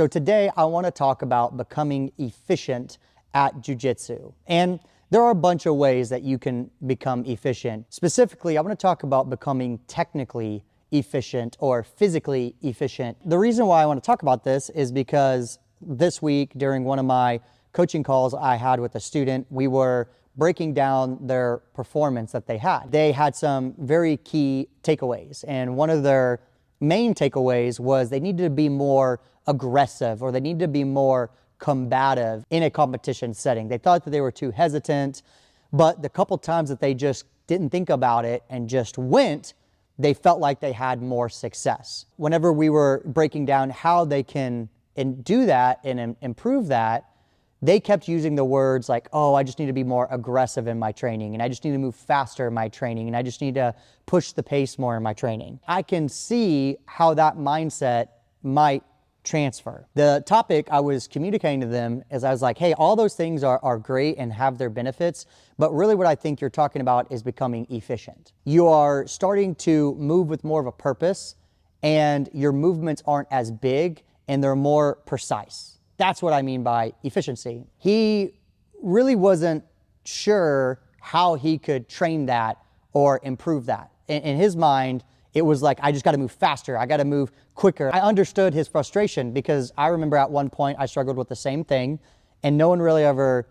So today I want to talk about becoming efficient at Jiu Jitsu. And there are a bunch of ways that you can become efficient. Specifically, I want to talk about becoming technically efficient or physically efficient. The reason why I want to talk about this is because this week during one of my coaching calls I had with a student, we were breaking down their performance that they had. They had some very key takeaways, and one of their main takeaways was they needed to be more aggressive, or they needed to be more combative in a competition setting. They thought that they were too hesitant, but the couple times that they just didn't think about it and just went, they felt like they had more success. Whenever we were breaking down how they can do that and improve that, they kept using the words like, oh, I just need to be more aggressive in my training, and I just need to move faster in my training, and I just need to push the pace more in my training. I can see how that mindset might transfer. The topic I was communicating to them is I was like, hey, all those things are great and have their benefits, but really what I think you're talking about is becoming efficient. You are starting to move with more of a purpose, and your movements aren't as big and they're more precise. That's what I mean by efficiency. He really wasn't sure how he could train that or improve that. In his mind, it was like, I just got to move faster. I got to move quicker. I understood his frustration because I remember at one point I struggled with the same thing, and no one really ever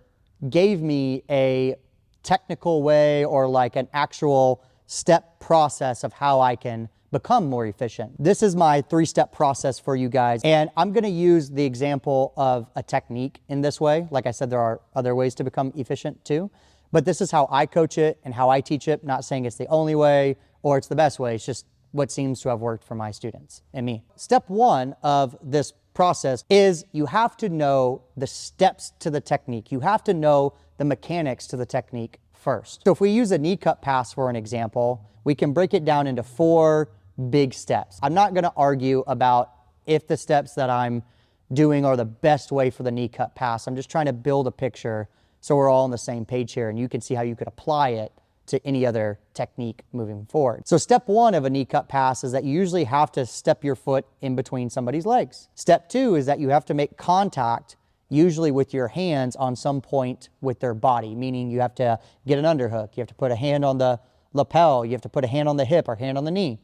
gave me a technical way or like an actual step process of how I can become more efficient. This is my 3-step process for you guys, and I'm going to use the example of a technique in this way. Like I said, there are other ways to become efficient too, but this is how I coach it and how I teach it. Not saying it's the only way or it's the best way. It's just what seems to have worked for my students and me. Step 1 of this process is you have to know the steps to the technique. You have to know the mechanics to the technique first. So if we use a knee cut pass for an example, we can break it down into 4 big steps. I'm not going to argue about if the steps that I'm doing are the best way for the knee cut pass. I'm just trying to build a picture so we're all on the same page here and you can see how you could apply it to any other technique moving forward. So step 1 of a knee cut pass is that you usually have to step your foot in between somebody's legs. Step 2 is that you have to make contact, usually with your hands on some point with their body, meaning you have to get an underhook, you have to put a hand on the lapel, you have to put a hand on the hip or hand on the knee.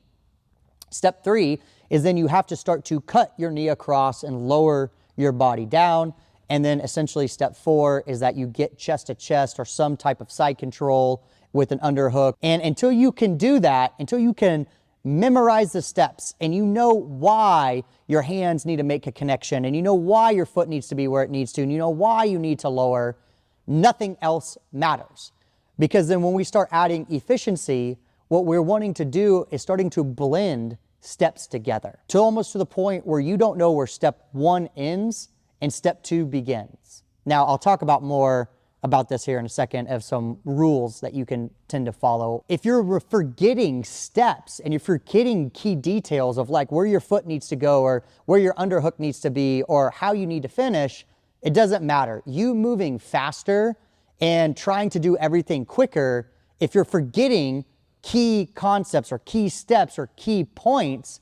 Step 3 is then you have to start to cut your knee across and lower your body down. And then essentially step 4 is that you get chest to chest or some type of side control with an underhook. And until you can do that, until you can memorize the steps and you know why your hands need to make a connection and you know why your foot needs to be where it needs to and you know why you need to lower, nothing else matters. Because then when we start adding efficiency, what we're wanting to do is starting to blend steps together to almost to the point where you don't know where step 1 ends and step 2 begins. Now, I'll talk about more about this here in a second of some rules that you can tend to follow. If you're forgetting steps and you're forgetting key details of like where your foot needs to go or where your underhook needs to be or how you need to finish, it doesn't matter. You moving faster and trying to do everything quicker, if you're forgetting key concepts or key steps or key points,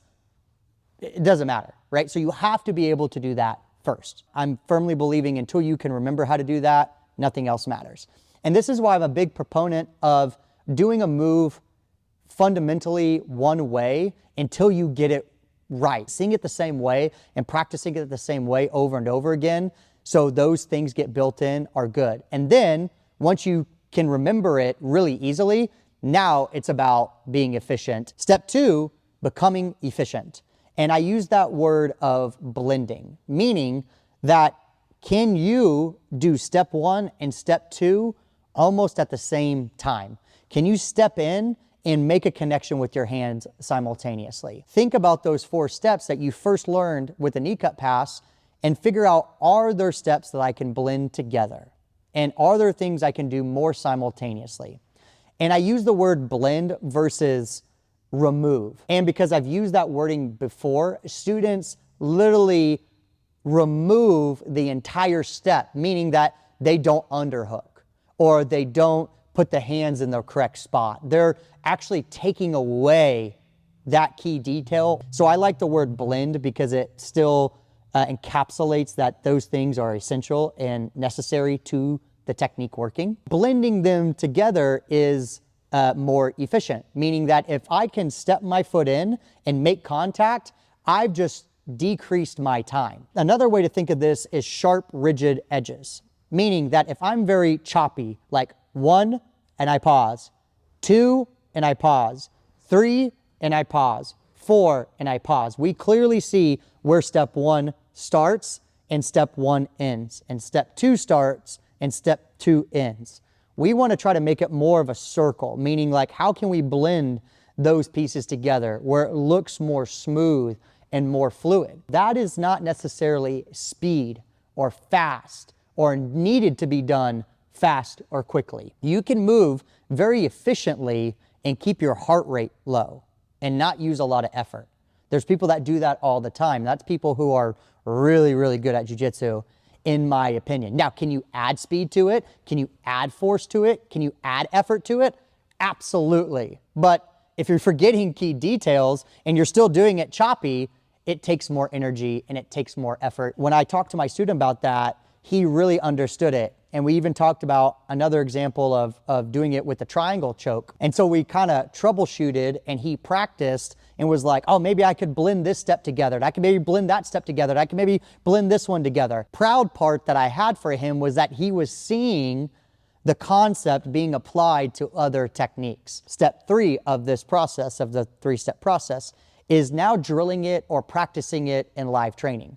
it doesn't matter, right? So you have to be able to do that first. I'm firmly believing until you can remember how to do that, nothing else matters. And this is why I'm a big proponent of doing a move fundamentally one way until you get it right. Seeing it the same way and practicing it the same way over and over again so those things get built in are good. And then once you can remember it really easily, now it's about being efficient. Step 2, becoming efficient. And I use that word of blending, meaning that can you do step 1 and step 2 almost at the same time? Can you step in and make a connection with your hands simultaneously? Think about those 4 steps that you first learned with a knee cut pass and figure out, are there steps that I can blend together? And are there things I can do more simultaneously? And I use the word blend versus remove. And because I've used that wording before, students literally remove the entire step, meaning that they don't underhook or they don't put the hands in the correct spot. They're actually taking away that key detail. So I like the word blend because it still encapsulates that those things are essential and necessary to the technique working. Blending them together is more efficient, meaning that if I can step my foot in and make contact, I've just decreased my time. Another way to think of this is sharp, rigid edges, meaning that if I'm very choppy, like 1 and I pause, 2 and I pause, 3 and I pause, 4 and I pause, we clearly see where step 1 starts and step 1 ends, and step 2 starts and step 2 ends. We want to try to make it more of a circle, meaning like how can we blend those pieces together where it looks more smooth and more fluid. That is not necessarily speed or fast or needed to be done fast or quickly. You can move very efficiently and keep your heart rate low and not use a lot of effort. There's people that do that all the time. That's people who are really, really good at jiu-jitsu, in my opinion. Now, can you add speed to it? Can you add force to it? Can you add effort to it? Absolutely. But if you're forgetting key details and you're still doing it choppy, it takes more energy and it takes more effort. When I talked to my student about that, he really understood it. And we even talked about another example of doing it with the triangle choke. And so we kind of troubleshooted and he practiced and was like, oh, maybe I could blend this step together. I can maybe blend that step together. I can maybe blend this one together. Proud part that I had for him was that he was seeing the concept being applied to other techniques. Step 3 of this process, of the 3-step process, is now drilling it or practicing it in live training.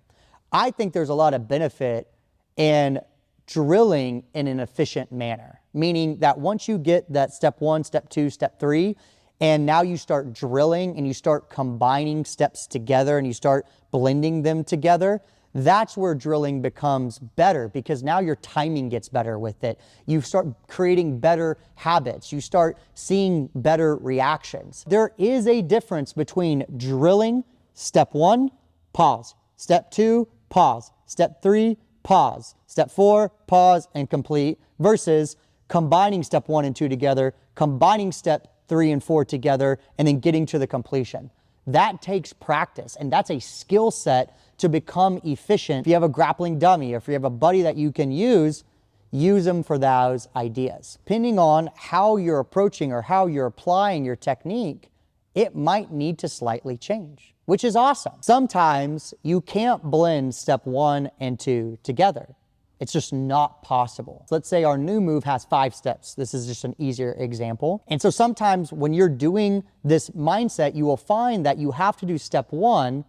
I think there's a lot of benefit in drilling in an efficient manner, meaning that once you get that step 1, step 2, step 3, and now you start drilling and you start combining steps together and you start blending them together, that's where drilling becomes better, because now your timing gets better with it. You start creating better habits. You start seeing better reactions. There is a difference between drilling step 1, pause, step 2, pause, step 3, pause, step 4, pause and complete, versus combining step 1 and 2 together, combining step 3 and 4 together, and then getting to the completion. That takes practice, and that's a skill set to become efficient. If you have a grappling dummy, or if you have a buddy that you can use them for those ideas. Depending on how you're approaching or how you're applying your technique, it might need to slightly change, which is awesome. Sometimes you can't blend step 1 and 2 together. It's just not possible. Let's say our new move has 5 steps. This is just an easier example. And so sometimes when you're doing this mindset, you will find that you have to do step 1,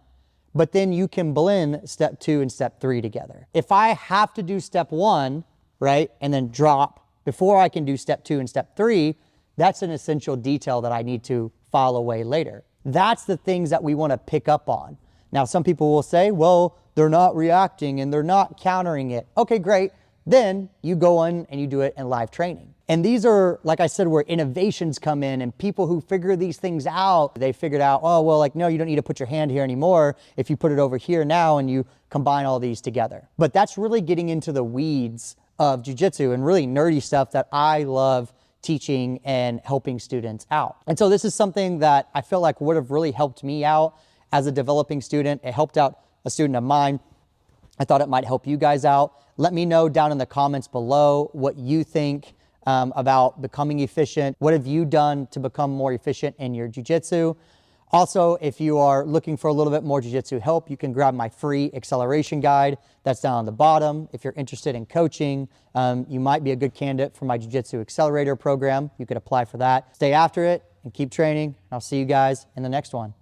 but then you can blend step 2 and step 3 together. If I have to do step 1, right, and then drop before I can do step 2 and step 3, that's an essential detail that I need to file away later. That's the things that we want to pick up on. Now, some people will say, well, they're not reacting and they're not countering it. Okay, great. Then you go in and you do it in live training. And these are, like I said, where innovations come in, and people who figure these things out, they figured out, oh, well, like, no, you don't need to put your hand here anymore if you put it over here now and you combine all these together. But that's really getting into the weeds of jiu-jitsu and really nerdy stuff that I love teaching and helping students out. And so this is something that I feel like would have really helped me out as a developing student. It helped out a student of mine. I thought it might help you guys out. Let me know down in the comments below what you think about becoming efficient. What have you done to become more efficient in your jiu-jitsu? Also, if you are looking for a little bit more jiu-jitsu help, you can grab my free acceleration guide. That's down on the bottom. If you're interested in coaching, you might be a good candidate for my jiu-jitsu accelerator program. You could apply for that. Stay after it and keep training. I'll see you guys in the next one.